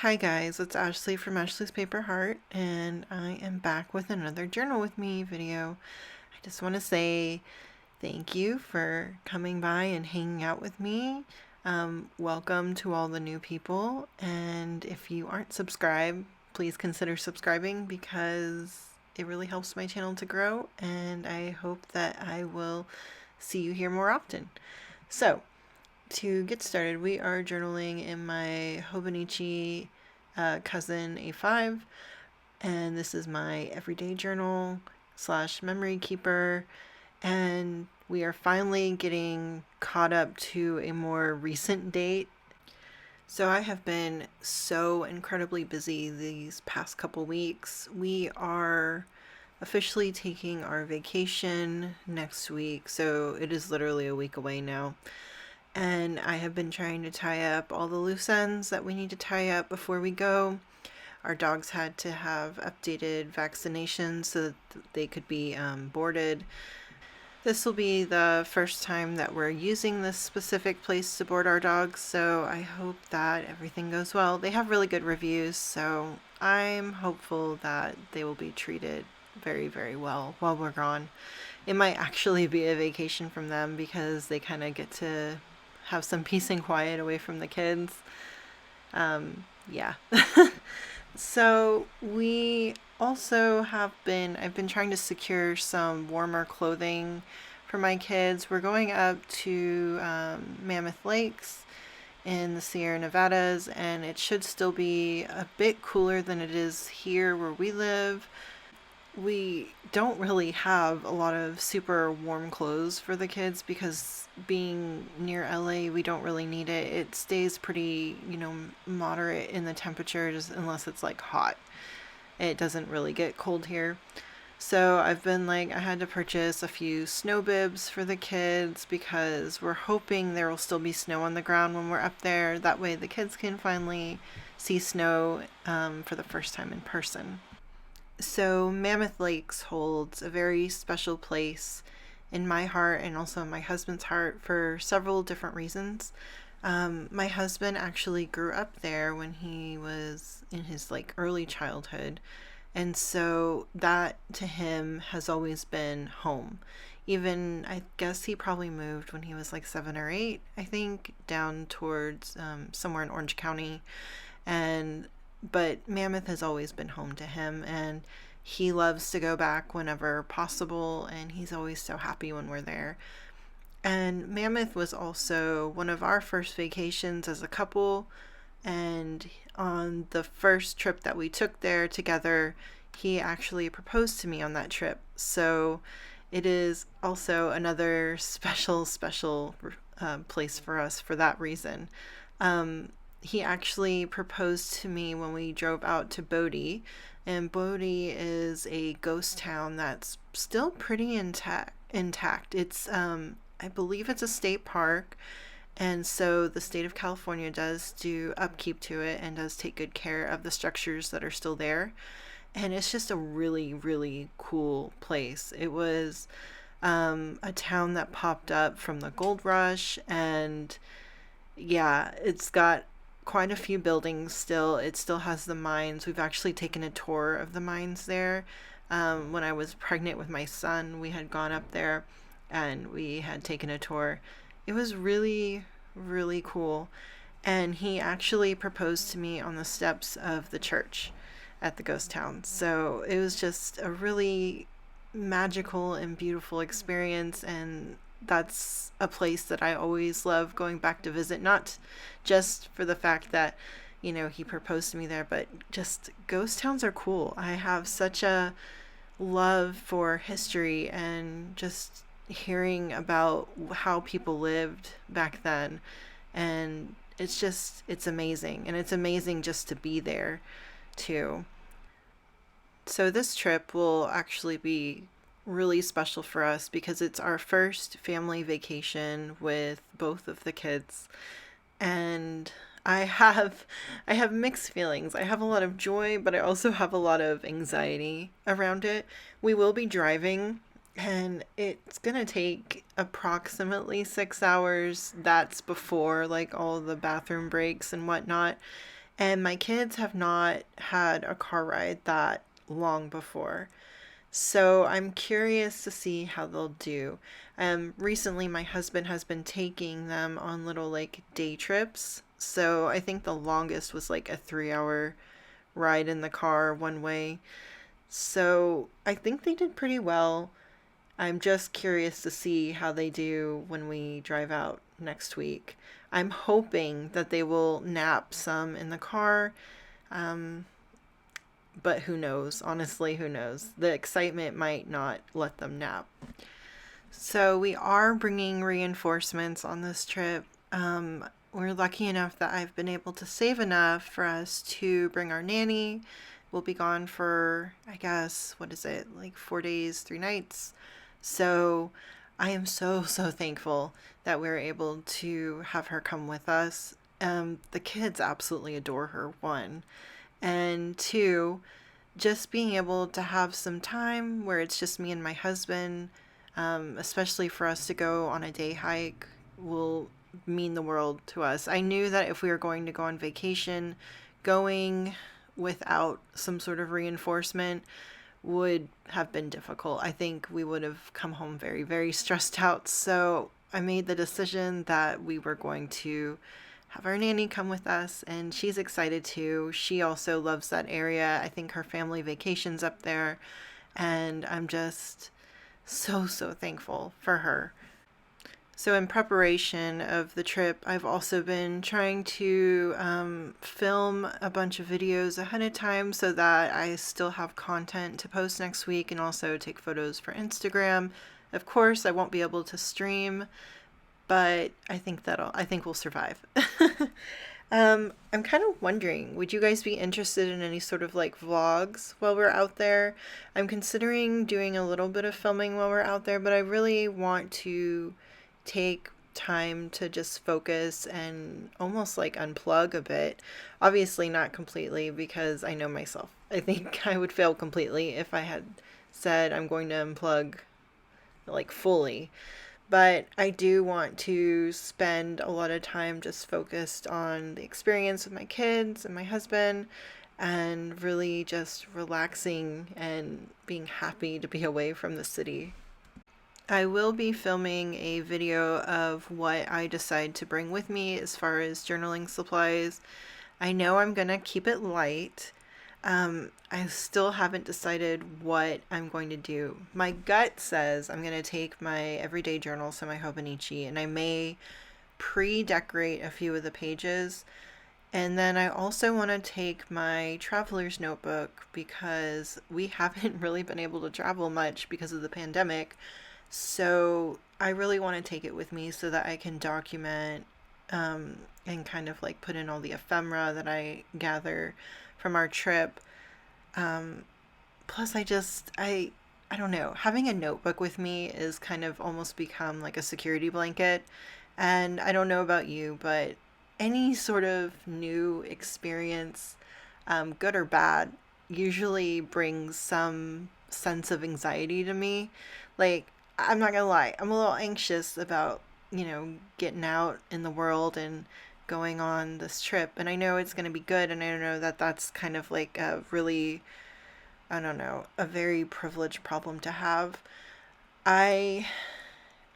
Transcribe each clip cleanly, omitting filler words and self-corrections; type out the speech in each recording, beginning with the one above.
Hi guys, it's Ashley from Ashley's Paper Heart, and I am back with another Journal With Me video. I just want to say thank you for coming by and hanging out with me. Welcome to all the new people, and if you aren't subscribed, please consider subscribing because it really helps my channel to grow, and I hope that I will see you here more often. So, to get started, we are journaling in my Hobonichi cousin A5, and this is my everyday journal / memory keeper, and we are finally getting caught up to a more recent date. So I have been so incredibly busy these past couple weeks. We are officially taking our vacation next week, so it is literally a week away now. And I have been trying to tie up all the loose ends that we need to tie up before we go. Our dogs had to have updated vaccinations so that they could be boarded. This will be the first time that we're using this specific place to board our dogs, so I hope that everything goes well. They have really good reviews, so I'm hopeful that they will be treated very, very well while we're gone. It might actually be a vacation from them because they kind of get to have some peace and quiet away from the kids. Yeah. So we also I've been trying to secure some warmer clothing for my kids. We're going up to Mammoth Lakes in the Sierra Nevadas, and it should still be a bit cooler than it is here where we live. We don't really have a lot of super warm clothes for the kids because being near LA, we don't really need it. It stays pretty, moderate in the temperature, just unless it's like hot. It doesn't really get cold here. So I had to purchase a few snow bibs for the kids because we're hoping there will still be snow on the ground when we're up there. That way the kids can finally see snow for the first time in person. So Mammoth Lakes holds a very special place in my heart and also in my husband's heart for several different reasons. My husband actually grew up there when he was in his early childhood, and so that to him has always been home. Even I guess he probably moved when he was 7 or 8, I think, down towards somewhere in Orange County, and but Mammoth has always been home to him, and he loves to go back whenever possible, and he's always so happy when we're there. And Mammoth was also one of our first vacations as a couple, and on the first trip that we took there together, he actually proposed to me on that trip. So it is also another special place for us for that reason. He actually proposed to me when we drove out to Bodie, and Bodie is a ghost town that's still pretty intact. It's I believe it's a state park, and so the state of California does do upkeep to it and does take good care of the structures that are still there. And it's just a really, really cool place. It was a town that popped up from the gold rush, and yeah, it's got quite a few buildings still. It still has the mines. We've actually taken a tour of the mines there. When I was pregnant with my son, we had gone up there and we had taken a tour. It was really, really cool. And he actually proposed to me on the steps of the church at the ghost town. So it was just a really magical and beautiful experience, and that's a place that I always love going back to visit, not just for the fact that, he proposed to me there, but just ghost towns are cool. I have such a love for history and just hearing about how people lived back then. And it's amazing. And it's amazing just to be there too. So this trip will actually be really special for us because it's our first family vacation with both of the kids, and I have mixed feelings. I have a lot of joy, but I also have a lot of anxiety around it. We will be driving, and it's gonna take approximately 6 hours. That's before all the bathroom breaks and whatnot. And my kids have not had a car ride that long before. So I'm curious to see how they'll do. Recently, my husband has been taking them on little like day trips. So I think the longest was like a 3 hour ride in the car one way. So I think they did pretty well. I'm just curious to see how they do when we drive out next week. I'm hoping that they will nap some in the car, um, but who knows? Honestly, who knows? The excitement might not let them nap. So, we are bringing reinforcements on this trip. We're lucky enough that I've been able to save enough for us to bring our nanny. We'll be gone for, I guess, what is it, like 4 days, 3 nights. So I am so, so thankful that we're able to have her come with us. The kids absolutely adore her, one. And two, just being able to have some time where it's just me and my husband, especially for us to go on a day hike, will mean the world to us. I knew that if we were going to go on vacation, going without some sort of reinforcement would have been difficult. I think we would have come home very, very stressed out. So I made the decision that we were going to have our nanny come with us, and she's excited too. She also loves that area. I think her family vacations up there, and I'm just so, so thankful for her. So, in preparation of the trip, I've also been trying to film a bunch of videos ahead of time so that I still have content to post next week and also take photos for Instagram. Of course, I won't be able to stream, but I think we'll survive. I'm kind of wondering, would you guys be interested in any sort of like vlogs while we're out there? I'm considering doing a little bit of filming while we're out there, but I really want to take time to just focus and almost like unplug a bit. Obviously, not completely because I know myself. I think I would fail completely if I had said I'm going to unplug like fully. But I do want to spend a lot of time just focused on the experience with my kids and my husband and really just relaxing and being happy to be away from the city. I will be filming a video of what I decide to bring with me as far as journaling supplies. I know I'm gonna keep it light. I still haven't decided what I'm going to do. My gut says I'm going to take my everyday journal, so my Hobonichi, and I may pre-decorate a few of the pages. And then I also want to take my traveler's notebook because we haven't really been able to travel much because of the pandemic. So I really want to take it with me so that I can document and kind of like put in all the ephemera that I gather from our trip. Plus, I don't know, having a notebook with me is kind of almost become like a security blanket. And I don't know about you, but any sort of new experience, good or bad, usually brings some sense of anxiety to me. Like, I'm not gonna lie, I'm a little anxious about, getting out in the world and going on this trip. And I know it's gonna be good, and I know that that's kind of like a really, I don't know, a very privileged problem to have. I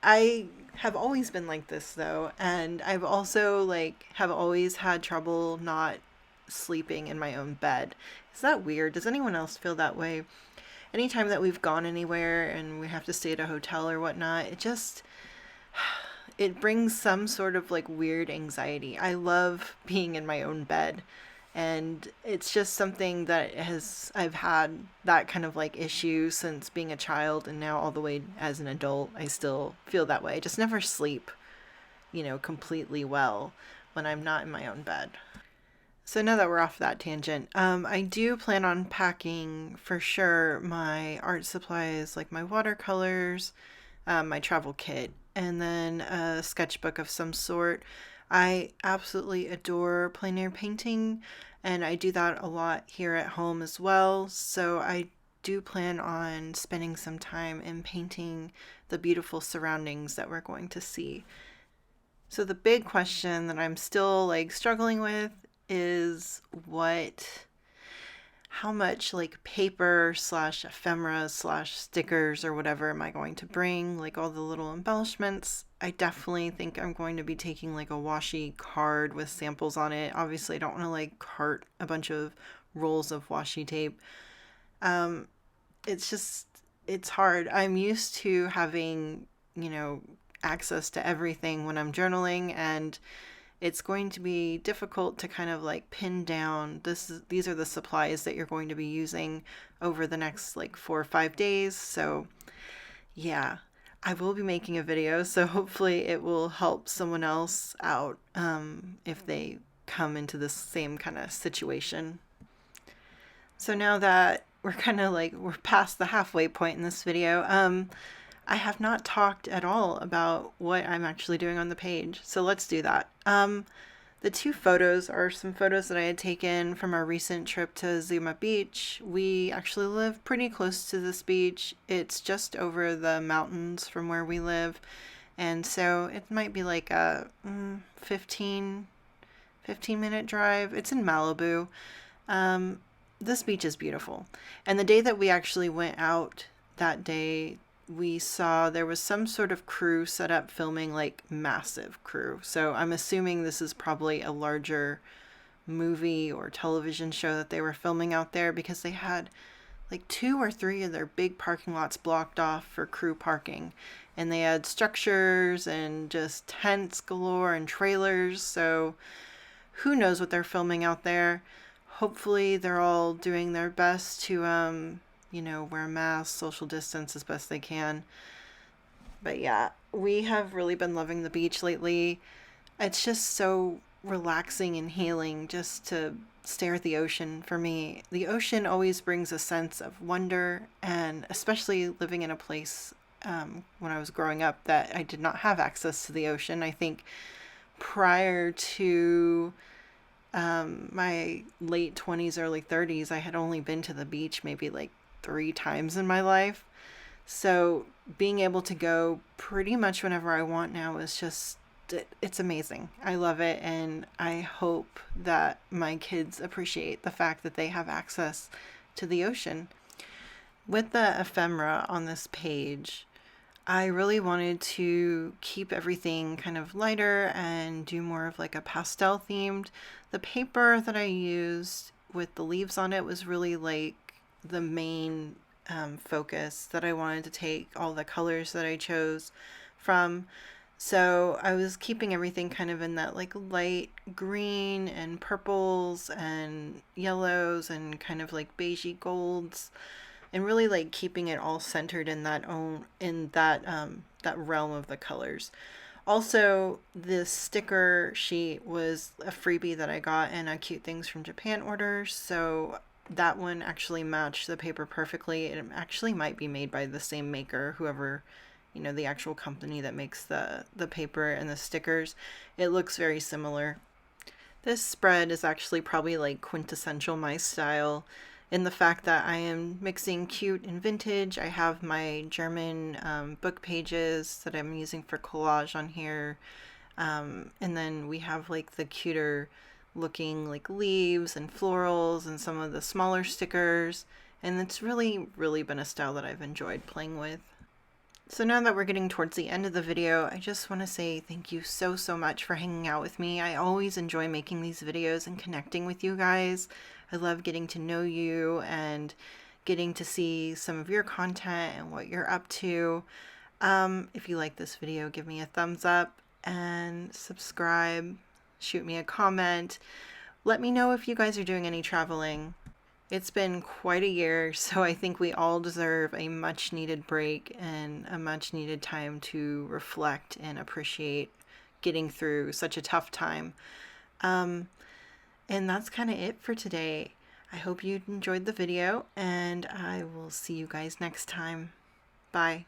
I have always been like this though, and I've also like have always had trouble not sleeping in my own bed. Is that weird? Does anyone else feel that way? Anytime that we've gone anywhere and we have to stay at a hotel or whatnot, it brings some sort of like weird anxiety. I love being in my own bed. And it's just something that I've had that kind of like issue since being a child, and now all the way as an adult, I still feel that way. I just never sleep, completely well when I'm not in my own bed. So now that we're off that tangent, I do plan on packing for sure my art supplies, like my watercolors, my travel kit, and then a sketchbook of some sort. I absolutely adore plein air painting, and I do that a lot here at home as well. So I do plan on spending some time in painting the beautiful surroundings that we're going to see. So the big question that I'm still like struggling with is how much like paper slash ephemera slash stickers or whatever am I going to bring, like all the little embellishments. I definitely think I'm going to be taking like a washi card with samples on it. Obviously, I don't want to like cart a bunch of rolls of washi tape. It's just, it's hard. I'm used to having, access to everything when I'm journaling, and it's going to be difficult to kind of like pin down these are the supplies that you're going to be using over the next like 4 or 5 days. So yeah, I will be making a video, so hopefully it will help someone else out if they come into this same kind of situation. So now that we're past the halfway point in this video, I have not talked at all about what I'm actually doing on the page. So let's do that. The two photos are some photos that I had taken from our recent trip to Zuma Beach. We actually live pretty close to this beach. It's just over the mountains from where we live. And so it might be like a 15-minute drive. It's in Malibu. This beach is beautiful. And the day that we actually went out that day, we saw there was some sort of crew set up filming, like massive crew. So I'm assuming this is probably a larger movie or television show that they were filming out there, because they had like 2 or 3 of their big parking lots blocked off for crew parking. And they had structures and just tents galore and trailers. So who knows what they're filming out there. Hopefully they're all doing their best to wear masks, social distance as best they can. But yeah, we have really been loving the beach lately. It's just so relaxing and healing just to stare at the ocean for me. The ocean always brings a sense of wonder, and especially living in a place when I was growing up that I did not have access to the ocean. I think prior to my late 20s, early 30s, I had only been to the beach maybe like 3 times in my life. So being able to go pretty much whenever I want now is just, it's amazing. I love it, and I hope that my kids appreciate the fact that they have access to the ocean. With the ephemera on this page, I really wanted to keep everything kind of lighter and do more of like a pastel themed. The paper that I used with the leaves on it was really like the main focus that I wanted to take all the colors that I chose from. So I was keeping everything kind of in that like light green and purples and yellows and kind of like beigey golds, and really like keeping it all centered in that realm of the colors. Also, this sticker sheet was a freebie that I got in a Cute Things from Japan order, so that one actually matched the paper perfectly. It actually might be made by the same maker, whoever, the actual company that makes the paper and the stickers. It looks very similar. This spread is actually probably like quintessential my style, in the fact that I am mixing cute and vintage. I have my German book pages that I'm using for collage on here. And then we have like the cuter looking like leaves and florals and some of the smaller stickers. And it's really, really been a style that I've enjoyed playing with. So now that we're getting towards the end of the video, I just want to say thank you so, so much for hanging out with me. I always enjoy making these videos and connecting with you guys. I love getting to know you and getting to see some of your content and what you're up to. If you like this video, give me a thumbs up and subscribe. Shoot me a comment. Let me know if you guys are doing any traveling. It's been quite a year, so I think we all deserve a much needed break and a much needed time to reflect and appreciate getting through such a tough time. And that's kind of it for today. I hope you enjoyed the video, and I will see you guys next time. Bye.